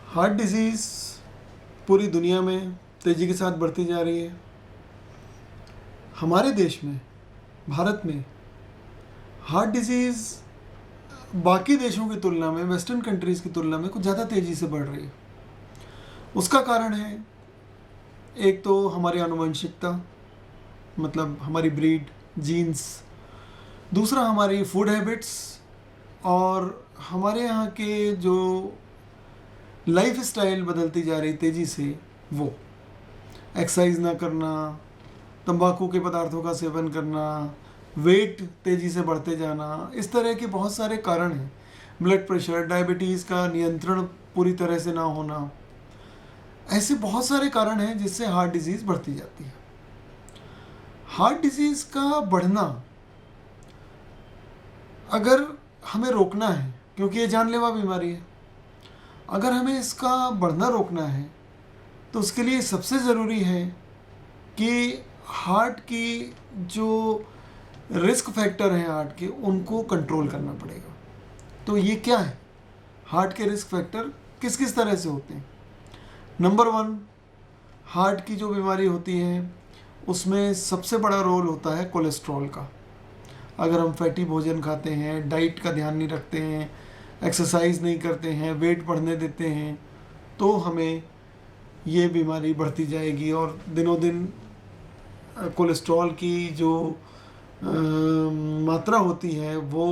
Heart disease पूरी दुनिया में तेज़ी के साथ बढ़ती जा रही है। हमारे देश में, भारत में, हार्ट डिजीज़ बाकी देशों की तुलना में, वेस्टर्न कंट्रीज़ की तुलना में कुछ ज़्यादा तेज़ी से बढ़ रही है। उसका कारण है, एक तो हमारी आनुवंशिकता, मतलब हमारी ब्रीड, जीन्स। दूसरा हमारी फूड हैबिट्स और हमारे यहाँ के जो लाइफ स्टाइल बदलती जा रही तेज़ी से, वो एक्सरसाइज ना करना, तंबाकू के पदार्थों का सेवन करना, वेट तेज़ी से बढ़ते जाना, इस तरह के बहुत सारे कारण हैं। ब्लड प्रेशर, डायबिटीज़ का नियंत्रण पूरी तरह से ना होना, ऐसे बहुत सारे कारण हैं जिससे हार्ट डिजीज़ बढ़ती जाती है। हार्ट डिजीज़ का बढ़ना अगर हमें रोकना है, क्योंकि ये जानलेवा बीमारी है, अगर हमें इसका बढ़ना रोकना है तो उसके लिए सबसे ज़रूरी है कि हार्ट की जो रिस्क फैक्टर हैं हार्ट के, उनको कंट्रोल करना पड़ेगा। तो ये क्या है, हार्ट के रिस्क फैक्टर किस किस तरह से होते हैं? नंबर 1, हार्ट की जो बीमारी होती है उसमें सबसे बड़ा रोल होता है कोलेस्ट्रॉल का। अगर हम फैटी भोजन खाते हैं, डाइट का ध्यान नहीं रखते हैं, एक्सरसाइज नहीं करते हैं, वेट बढ़ने देते हैं, तो हमें ये बीमारी बढ़ती जाएगी और दिनों दिन कोलेस्ट्रॉल की जो मात्रा होती है वो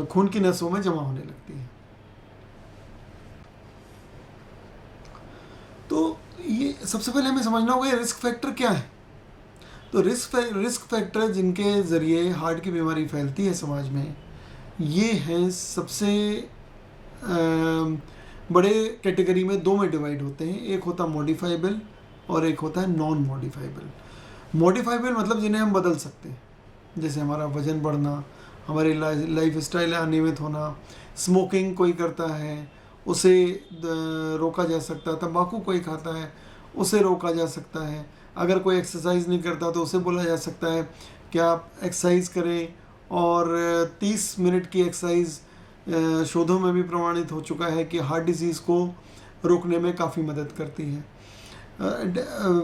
खून की नसों में जमा होने लगती है। तो ये सबसे पहले हमें समझना होगा ये रिस्क फैक्टर क्या है। तो रिस्क फैक्टर जिनके ज़रिए हार्ट की बीमारी फैलती है समाज में, ये हैं सबसे बड़े कैटेगरी में 2 में डिवाइड होते हैं। एक होता है मॉडिफाइबल और एक होता है नॉन मॉडिफाइबल। मॉडिफाइबल मतलब जिन्हें हम बदल सकते हैं, जैसे हमारा वज़न बढ़ना, हमारी लाइफ स्टाइल अनियमित होना, स्मोकिंग कोई करता है उसे रोका जा सकता है, तंबाकू कोई खाता है उसे रोका जा सकता है, अगर कोई एक्सरसाइज नहीं करता तो उसे बोला जा सकता है कि आप एक्सरसाइज करें। और 30 मिनट की एक्सरसाइज शोधों में भी प्रमाणित हो चुका है कि हार्ट डिजीज़ को रोकने में काफ़ी मदद करती है।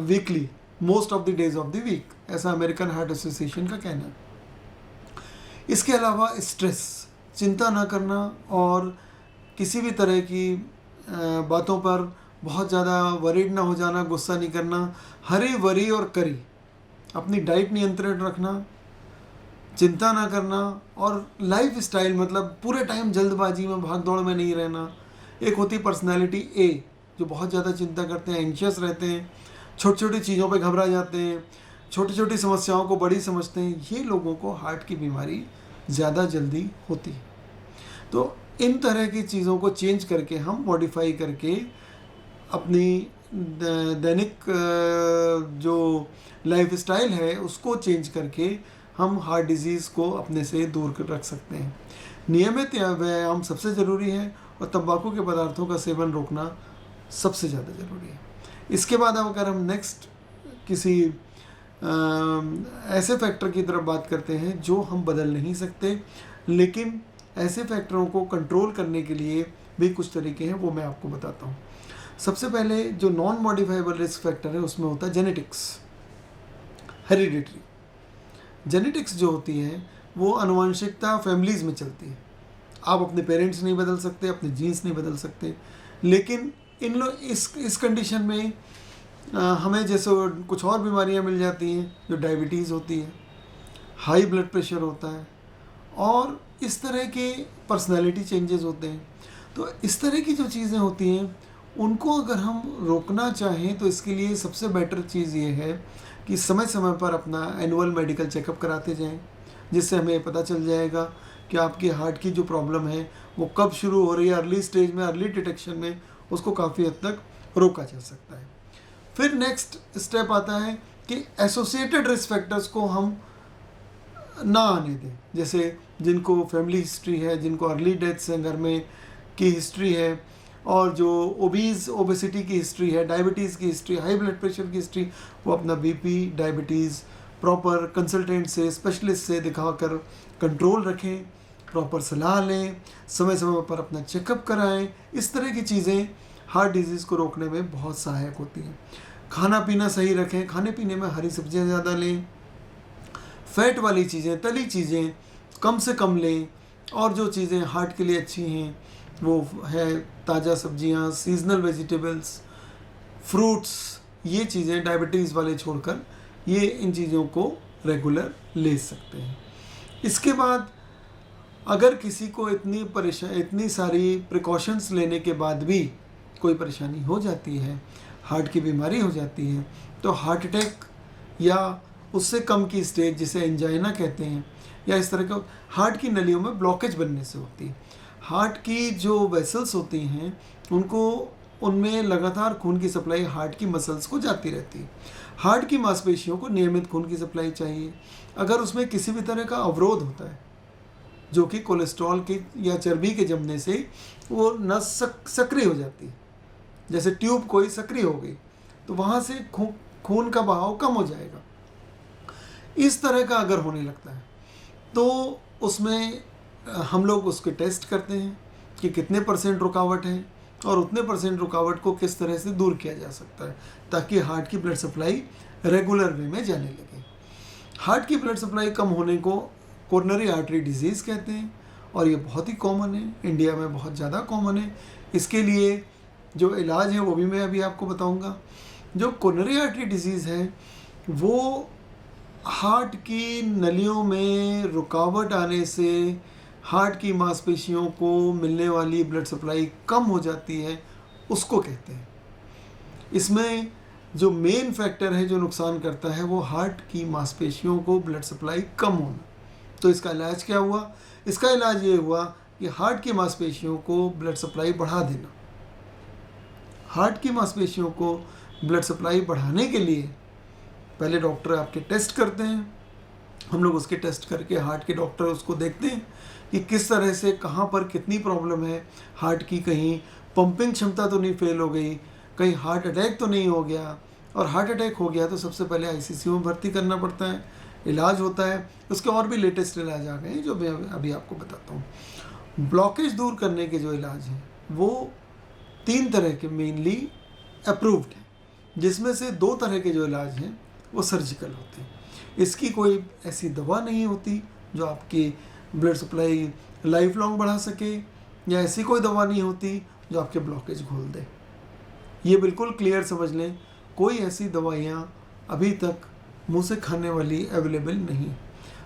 Weekly, most of the days of the week, ऐसा अमेरिकन हार्ट एसोसिएशन का कहना है। इसके अलावा स्ट्रेस, चिंता ना करना और किसी भी तरह की बातों पर बहुत ज़्यादा वरीड ना हो जाना, गुस्सा नहीं करना, हरी वरी और करी, अपनी डाइट नियंत्रण रखना, चिंता ना करना और लाइफ स्टाइल मतलब पूरे टाइम जल्दबाजी में, भाग दौड़ में नहीं रहना। एक होती पर्सनैलिटी ए, जो बहुत ज़्यादा चिंता करते हैं, एंशियस रहते हैं, छोटी छोटी चीज़ों पे घबरा जाते हैं, छोटी छोटी समस्याओं को बड़ी समझते हैं। ये लोगों को हार्ट की बीमारी ज़्यादा जल्दी होती है। तो इन तरह की चीज़ों को चेंज करके, हम मॉडिफाई करके अपनी दैनिक जो लाइफ स्टाइल है उसको चेंज करके हम हार्ट डिजीज़ को अपने से दूर कर रख सकते हैं। नियमित व्यायाम सबसे ज़रूरी है और तंबाकू के पदार्थों का सेवन रोकना सबसे ज़्यादा ज़रूरी है। इसके बाद अगर हम नेक्स्ट किसी ऐसे फैक्टर की तरफ बात करते हैं जो हम बदल नहीं सकते, लेकिन ऐसे फैक्टरों को कंट्रोल करने के लिए भी कुछ तरीके हैं, वो मैं आपको बताता हूँ। सबसे पहले जो नॉन मॉडिफाइबल रिस्क फैक्टर है उसमें होता है जेनेटिक्स, हेरिडिटरी। जेनेटिक्स जो होती है वो आनुवंशिकता फैमिलीज़ में चलती है। आप अपने पेरेंट्स नहीं बदल सकते, अपने जीन्स नहीं बदल सकते, लेकिन इस कंडीशन में हमें जैसे कुछ और बीमारियां मिल जाती हैं, जो डायबिटीज़ होती है, हाई ब्लड प्रेशर होता है और इस तरह के पर्सनैलिटी चेंजेस होते हैं। तो इस तरह की जो चीज़ें होती हैं उनको अगर हम रोकना चाहें तो इसके लिए सबसे बेटर चीज़ ये है कि समय समय पर अपना एनुअल मेडिकल चेकअप कराते जाएं, जिससे हमें पता चल जाएगा कि आपकी हार्ट की जो प्रॉब्लम है वो कब शुरू हो रही है। अर्ली स्टेज में, अर्ली डिटेक्शन में उसको काफ़ी हद तक रोका जा सकता है। फिर नेक्स्ट स्टेप आता है कि एसोसिएटेड रिस्क फैक्टर्स को हम ना आने दें, जैसे जिनको फैमिली हिस्ट्री है, जिनको अर्ली डेथ्स हैं घर में की हिस्ट्री है, और जो ओबेसिटी की हिस्ट्री है, डायबिटीज़ की हिस्ट्री, हाई ब्लड प्रेशर की हिस्ट्री, वो अपना बीपी, डायबिटीज़ प्रॉपर कंसल्टेंट से, स्पेशलिस्ट से दिखाकर कंट्रोल रखें प्रॉपर सलाह लें, समय समय पर अपना चेकअप कराएं। इस तरह की चीज़ें हार्ट डिजीज़ को रोकने में बहुत सहायक होती हैं। खाना पीना सही रखें, खाने पीने में हरी सब्जियां ज़्यादा लें, फैट वाली चीज़ें, तली चीज़ें कम से कम लें, और जो चीज़ें हार्ट के लिए अच्छी हैं वो है ताज़ा सब्जियां, सीजनल वेजिटेबल्स, फ्रूट्स, ये चीज़ें डायबिटीज़ वाले छोड़कर ये इन चीज़ों को रेगुलर ले सकते हैं। इसके बाद अगर किसी को इतनी सारी प्रिकॉशंस लेने के बाद भी कोई परेशानी हो जाती है, हार्ट की बीमारी हो जाती है, तो हार्ट अटैक या उससे कम की स्टेज जिसे एंजाइना कहते हैं, या इस तरह का हार्ट की नलियों में ब्लॉकेज बनने से होती है। हार्ट की जो वेसल्स होती हैं उनमें लगातार खून की सप्लाई हार्ट की मसल्स को जाती रहती है। हार्ट की मांसपेशियों को नियमित खून की सप्लाई चाहिए। अगर उसमें किसी भी तरह का अवरोध होता है, जो कि कोलेस्ट्रॉल के या चर्बी के जमने से वो नस सक्रिय हो जाती है, जैसे ट्यूब कोई सक्रिय हो गई, तो वहाँ से खून का बहाव कम हो जाएगा। इस तरह का अगर होने लगता है तो उसमें हम लोग उसके टेस्ट करते हैं कि कितने % रुकावट है और उतने % रुकावट को किस तरह से दूर किया जा सकता है, ताकि हार्ट की ब्लड सप्लाई रेगुलर वे में जाने लगे। हार्ट की ब्लड सप्लाई कम होने को कोरोनरी आर्टरी डिजीज़ कहते हैं, और ये बहुत ही कॉमन है, इंडिया में बहुत ज़्यादा कॉमन है। इसके लिए जो इलाज है वो भी मैं अभी आपको बताऊंगा। जो कोरोनरी आर्टरी डिजीज़ है वो हार्ट की नलियों में रुकावट आने से हार्ट की मांसपेशियों को मिलने वाली ब्लड सप्लाई कम हो जाती है, उसको कहते हैं। इसमें जो मेन फैक्टर है जो नुकसान करता है वो हार्ट की मांसपेशियों को ब्लड सप्लाई कम होना। तो इसका इलाज क्या हुआ? इसका इलाज ये हुआ कि हार्ट की मांसपेशियों को ब्लड सप्लाई बढ़ा देना। हार्ट की मांसपेशियों को ब्लड सप्लाई बढ़ाने के लिए पहले डॉक्टर आपके टेस्ट करते हैं, हम लोग उसके टेस्ट करके हार्ट के डॉक्टर उसको देखते हैं कि किस तरह से कहाँ पर कितनी प्रॉब्लम है हार्ट की, कहीं पंपिंग क्षमता तो नहीं फेल हो गई, कहीं हार्ट अटैक तो नहीं हो गया, और हार्ट अटैक हो गया तो सबसे पहले आईसीयू में भर्ती करना पड़ता है, इलाज होता है। उसके और भी लेटेस्ट इलाज आ गए हैं जो मैं अभी आपको बताता हूँ। ब्लॉकेज दूर करने के जो इलाज हैं वो 3 तरह के मेनली अप्रूव्ड हैं, जिसमें से 2 तरह के जो इलाज हैं वो सर्जिकल होते हैं। इसकी कोई ऐसी दवा नहीं होती जो आपकी ब्लड सप्लाई लाइफ लॉन्ग बढ़ा सके, या ऐसी कोई दवा नहीं होती जो आपके ब्लॉकेज खोल दे। ये बिल्कुल क्लियर समझ लें, कोई ऐसी दवाइयाँ अभी तक मुंह से खाने वाली अवेलेबल नहीं।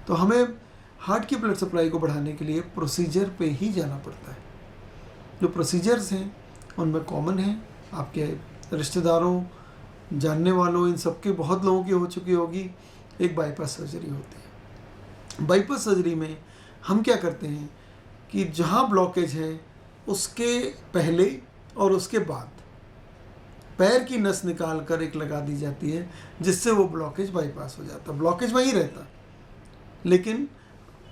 तो हमें हार्ट की ब्लड सप्लाई को बढ़ाने के लिए प्रोसीजर पे ही जाना पड़ता है। जो प्रोसीजर्स हैं उनमें कॉमन है, आपके रिश्तेदारों, जानने वालों, इन सबके बहुत लोगों की हो चुकी होगी। एक बाईपास सर्जरी होती है। बाईपास सर्जरी में हम क्या करते हैं कि जहाँ ब्लॉकेज है उसके पहले और उसके बाद पैर की नस निकाल कर एक लगा दी जाती है, जिससे वो ब्लॉकेज बाईपास हो जाता है। ब्लॉकेज वहीं रहता लेकिन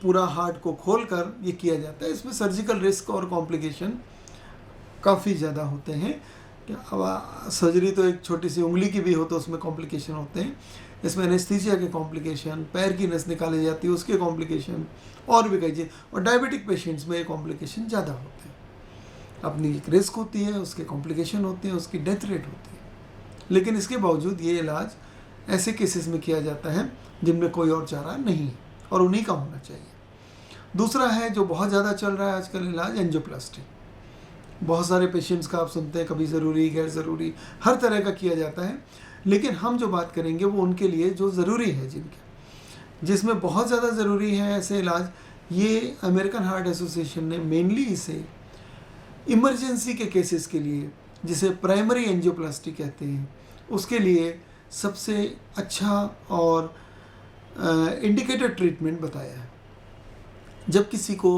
पूरा हार्ट को खोल कर ये किया जाता है। इसमें सर्जिकल रिस्क और कॉम्प्लिकेशन काफ़ी ज़्यादा होते हैं। अब सर्जरी तो एक छोटी सी उंगली की भी हो तो उसमें कॉम्प्लिकेशन होते हैं। इसमें एनेस्थीसिया के कॉम्प्लिकेशन, पैर की नस निकाली जाती है उसके कॉम्प्लिकेशन, और भी कई चीज़। और डायबिटिक पेशेंट्स में ये कॉम्प्लिकेशन ज़्यादा होते हैं। अपनी एक रिस्क होती है, उसके कॉम्प्लिकेशन होते हैं, उसकी डेथ रेट होती है। लेकिन इसके बावजूद ये इलाज ऐसे केसेस में किया जाता है जिनमें कोई और चारा नहीं है, और उन्हीं का होना चाहिए। दूसरा है जो बहुत ज़्यादा चल रहा है आजकल इलाज, एंजियोप्लास्टी। बहुत सारे पेशेंट्स का आप सुनते हैं, कभी ज़रूरी, गैर ज़रूरी, हर तरह का किया जाता है। लेकिन हम जो बात करेंगे वो उनके लिए जो ज़रूरी है, जिसमें बहुत ज़्यादा ज़रूरी है ऐसे इलाज। ये अमेरिकन हार्ट एसोसिएशन ने मेनली इसे इमरजेंसी के केसेस के लिए, जिसे प्राइमरी एंजियोप्लास्टी कहते हैं, उसके लिए सबसे अच्छा और इंडिकेटेड ट्रीटमेंट बताया है। जब किसी को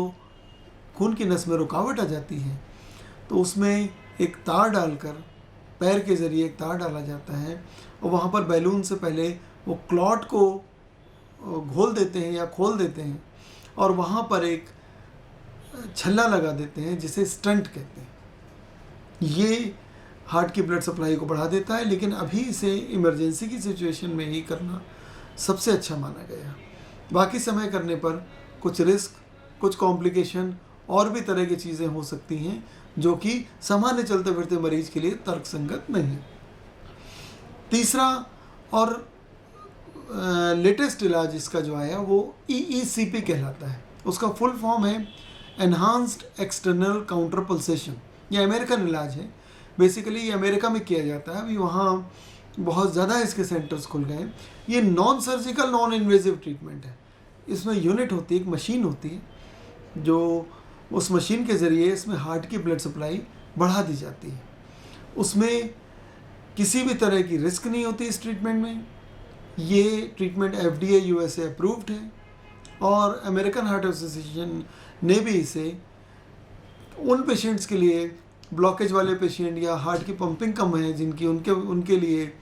खून की नस में रुकावट आ जाती है तो उसमें एक तार डालकर, पैर के ज़रिए एक तार डाला जाता है, और वहाँ पर बैलून से पहले वो क्लॉट को घोल देते हैं या खोल देते हैं, और वहाँ पर एक छल्ला लगा देते हैं जिसे स्टंट कहते हैं। ये हार्ट की ब्लड सप्लाई को बढ़ा देता है, लेकिन अभी इसे इमरजेंसी की सिचुएशन में ही करना सबसे अच्छा माना गया। बाकी समय करने पर कुछ रिस्क कुछ कॉम्प्लिकेशन और भी तरह की चीज़ें हो सकती हैं जो कि सामान्य चलते फिरते मरीज के लिए तर्कसंगत नहीं है। तीसरा और लेटेस्ट इलाज इसका जो आया वो EECP कहलाता है। उसका फुल फॉर्म है एनहांस्ड एक्सटर्नल काउंटर पल्सेशन। ये अमेरिकन इलाज है। बेसिकली ये अमेरिका में किया जाता है, अभी वहाँ बहुत ज़्यादा इसके सेंटर्स खुल गए हैं। ये non surgical non invasive treatment है। इसमें यूनिट होती है, एक मशीन होती है जो उस मशीन के ज़रिए इसमें हार्ट की ब्लड सप्लाई बढ़ा दी जाती है। उसमें किसी भी तरह की रिस्क नहीं होती इस ट्रीटमेंट में। ये ट्रीटमेंट FDA USA अप्रूव्ड है और अमेरिकन हार्ट एसोसिएशन ने भी इसे उन पेशेंट्स के लिए, ब्लॉकेज वाले पेशेंट या हार्ट की पंपिंग कम है जिनकी, उनके लिए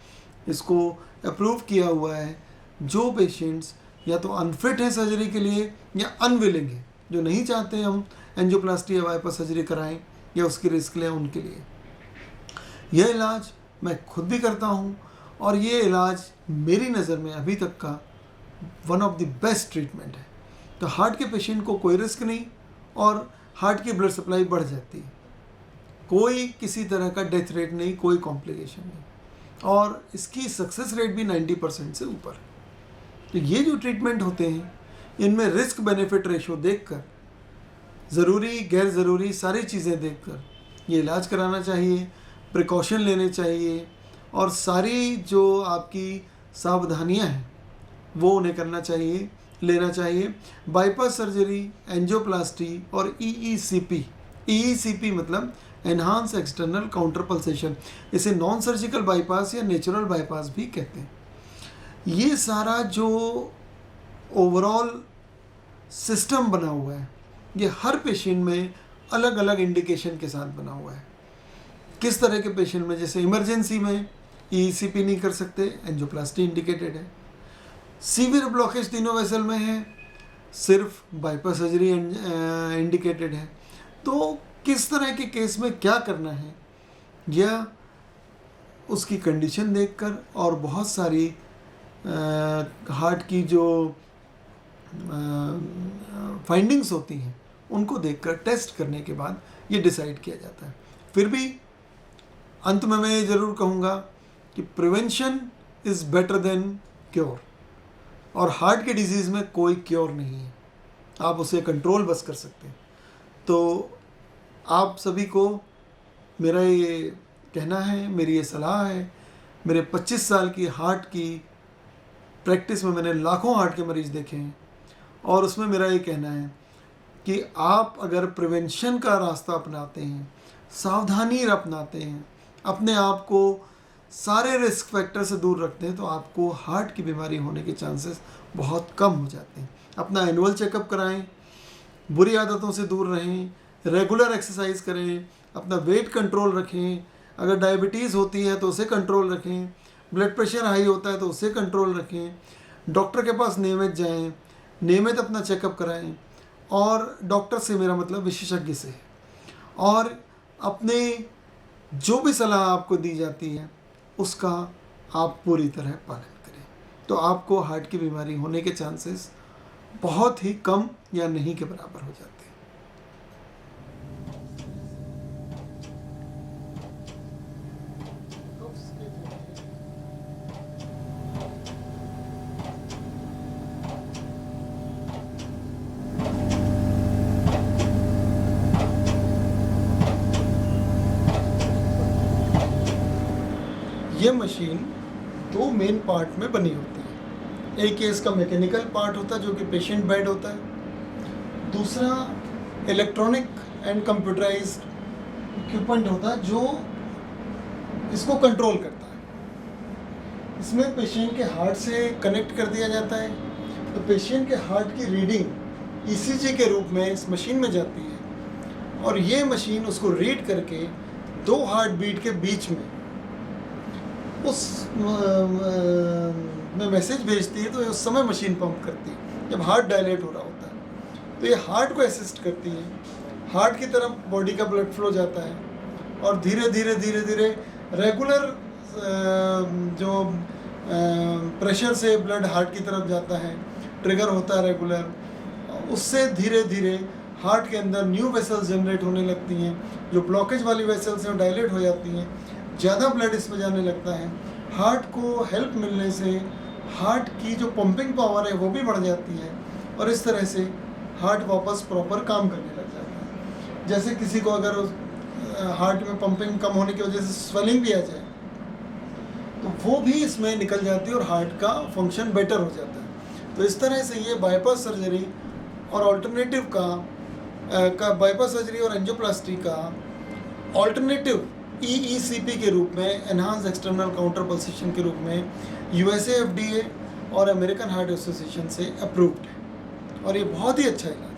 इसको अप्रूव किया हुआ है। जो पेशेंट्स या तो अनफिट है सर्जरी के लिए या अनविलिंग है, जो नहीं चाहते हैं हम एंजियोप्लास्टी या बाईपास सर्जरी कराएं या उसकी रिस्क लें, उनके लिए यह इलाज मैं खुद भी करता हूं और ये इलाज मेरी नज़र में अभी तक का one of the best treatment है। तो हार्ट के पेशेंट को कोई रिस्क नहीं और हार्ट की ब्लड सप्लाई बढ़ जाती है, कोई किसी तरह का डेथ रेट नहीं, कोई कॉम्प्लिकेशन नहीं और इसकी सक्सेस रेट भी 90% से ऊपर है। तो ये जो ट्रीटमेंट होते हैं इनमें रिस्क बेनिफिट रेशो देखकर, ज़रूरी गैर ज़रूरी सारी चीज़ें देखकर ये इलाज कराना चाहिए, प्रिकॉशन लेने चाहिए और सारी जो आपकी सावधानियां हैं वो उन्हें करना चाहिए, लेना चाहिए। बाईपास सर्जरी, एंजियोप्लास्टी और EECP मतलब एनहांस एक्सटर्नल काउंटर पल्सेशन, इसे नॉन सर्जिकल बाईपास या नेचुरल बाईपास भी कहते हैं। ये सारा जो ओवरऑल सिस्टम बना हुआ है ये हर पेशेंट में अलग अलग इंडिकेशन के साथ बना हुआ है। किस तरह के पेशेंट में, जैसे इमरजेंसी में EECP नहीं कर सकते, एंजियोप्लास्टी इंडिकेटेड है। सीवियर ब्लॉकेज तीनों वेसल में है, सिर्फ बाईपास सर्जरी इंडिकेटेड है। तो किस तरह के केस में क्या करना है यह उसकी कंडीशन देखकर और बहुत सारी हार्ट की जो फाइंडिंग्स होती हैं उनको देखकर टेस्ट करने के बाद ये डिसाइड किया जाता है। फिर भी अंत में मैं ये ज़रूर कहूँगा कि prevention is better than cure और हार्ट के डिजीज़ में कोई क्योर नहीं है, आप उसे कंट्रोल बस कर सकते हैं। तो आप सभी को मेरा ये कहना है, मेरी ये सलाह है, मेरे 25 साल की हार्ट की प्रैक्टिस में मैंने लाखों हार्ट के मरीज़ देखे हैं और उसमें मेरा ये कहना है कि आप अगर प्रिवेंशन का रास्ता अपनाते हैं, सावधानी अपनाते हैं, अपने आप को सारे रिस्क फैक्टर से दूर रखते हैं तो आपको हार्ट की बीमारी होने के चांसेस बहुत कम हो जाते हैं। अपना एनुअल चेकअप कराएं, बुरी आदतों से दूर रहें, रेगुलर एक्सरसाइज करें, अपना वेट कंट्रोल रखें, अगर डायबिटीज़ होती है तो उसे कंट्रोल रखें, ब्लड प्रेशर हाई होता है तो उसे कंट्रोल रखें, डॉक्टर के पास नियमित जाएं, नियमित अपना चेकअप कराएं और डॉक्टर से मेरा मतलब विशेषज्ञ से, और अपने जो भी सलाह आपको दी जाती है उसका आप पूरी तरह पालन करें तो आपको हार्ट की बीमारी होने के चांसेस बहुत ही कम या नहीं के बराबर हो जाते हैं। ये मशीन दो मेन पार्ट में बनी होती है। एक इसका मैकेनिकल पार्ट होता है जो कि पेशेंट बेड होता है, दूसरा इलेक्ट्रॉनिक एंड कंप्यूटराइज्ड इक्विपमेंट होता है जो इसको कंट्रोल करता है। इसमें पेशेंट के हार्ट से कनेक्ट कर दिया जाता है तो पेशेंट के हार्ट की रीडिंग ECG के रूप में इस मशीन में जाती है और ये मशीन उसको रीड करके दो हार्ट बीट के बीच में उस में मैसेज भेजती है। तो उस समय मशीन पंप करती है जब हार्ट डायलेट हो रहा होता है, तो ये हार्ट को असिस्ट करती है, हार्ट की तरफ बॉडी का ब्लड फ्लो जाता है और धीरे धीरे धीरे धीरे रेगुलर जो प्रेशर से ब्लड हार्ट की तरफ जाता है, ट्रिगर होता है रेगुलर, उससे धीरे धीरे हार्ट के अंदर न्यू वेसल्स जनरेट होने लगती हैं, जो ब्लॉकेज वाली वेसल्स हैं वो डायलेट हो जाती हैं, ज़्यादा ब्लड इसमें जाने लगता है। हार्ट को हेल्प मिलने से हार्ट की जो पंपिंग पावर है वो भी बढ़ जाती है और इस तरह से हार्ट वापस प्रॉपर काम करने लग जाता है। जैसे किसी को अगर हार्ट में पंपिंग कम होने की वजह से स्वेलिंग भी आ जाए तो वो भी इसमें निकल जाती है और हार्ट का फंक्शन बेटर हो जाता है। तो इस तरह से ये बाईपास सर्जरी और अल्टरनेटिव का बाईपास सर्जरी और एंजियोप्लास्टी का अल्टरनेटिव EECP के रूप में, एनहांस एक्सटर्नल काउंटर पल्सेशन के रूप में USA FDA और अमेरिकन हार्ट एसोसिएशन से अप्रूव्ड है और ये बहुत ही अच्छा इलाज है।